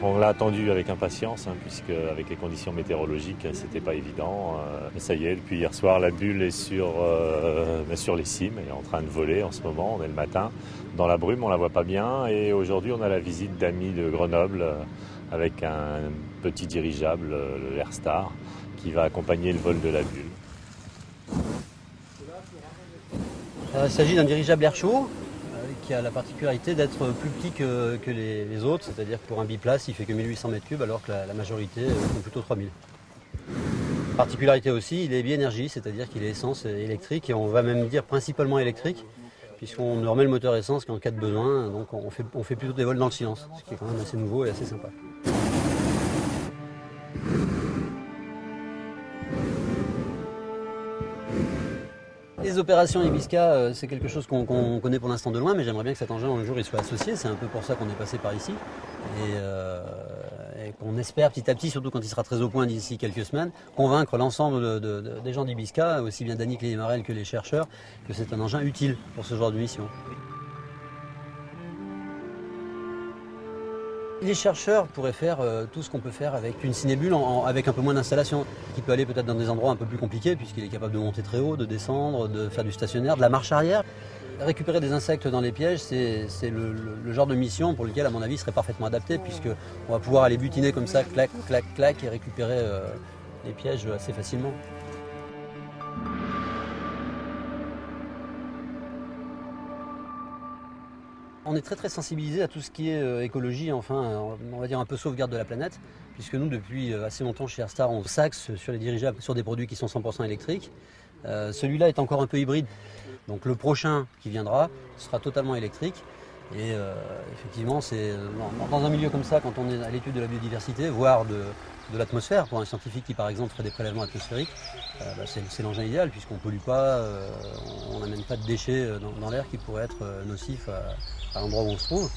On l'a attendu avec impatience, puisque avec les conditions météorologiques, c'était pas évident. Mais ça y est, depuis hier soir, la bulle est sur les cimes, elle est en train de voler en ce moment. On est le matin. Dans la brume, on la voit pas bien. Et aujourd'hui, on a la visite d'amis de Grenoble avec un petit dirigeable, le Airstar, qui va accompagner le vol de la bulle. Il s'agit d'un dirigeable air chaud qui a la particularité d'être plus petit que les autres, c'est-à-dire que pour un biplace, il fait que 1800 m3 alors que la majorité font plutôt 3000. Particularité aussi, il est bi-énergie, c'est-à-dire qu'il est essence et électrique, et on va même dire principalement électrique, puisqu'on ne remet le moteur essence qu'en cas de besoin, donc on fait plutôt des vols dans le silence, ce qui est quand même assez nouveau et assez sympa. Les opérations Ibisca, c'est quelque chose qu'on connaît pour l'instant de loin, mais j'aimerais bien que cet engin un jour il soit associé. C'est un peu pour ça qu'on est passé par ici et qu'on espère petit à petit, surtout quand il sera très au point d'ici quelques semaines, convaincre l'ensemble des gens d'Ibisca, aussi bien Dany Clémarel que les chercheurs, que c'est un engin utile pour ce genre de mission. Les chercheurs pourraient faire tout ce qu'on peut faire avec une cinébule avec un peu moins d'installation, qui peut aller peut-être dans des endroits un peu plus compliqués puisqu'il est capable de monter très haut, de descendre, de faire du stationnaire, de la marche arrière. Récupérer des insectes dans les pièges, c'est le genre de mission pour lequel à mon avis serait parfaitement adapté, puisqu'on va pouvoir aller butiner comme ça, clac, clac, clac, et récupérer les pièges assez facilement. On est très sensibilisé à tout ce qui est écologie, enfin on va dire un peu sauvegarde de la planète, puisque nous depuis assez longtemps chez Airstar on s'axe sur les dirigeables, sur des produits qui sont 100% électriques. Celui-là est encore un peu hybride, donc le prochain qui viendra sera totalement électrique. Et effectivement, c'est dans un milieu comme ça, quand on est à l'étude de la biodiversité, voire de l'atmosphère, pour un scientifique qui par exemple ferait des prélèvements atmosphériques, c'est l'engin idéal puisqu'on ne pollue pas, on n'amène pas de déchets dans l'air qui pourraient être nocifs à l'endroit où on se trouve.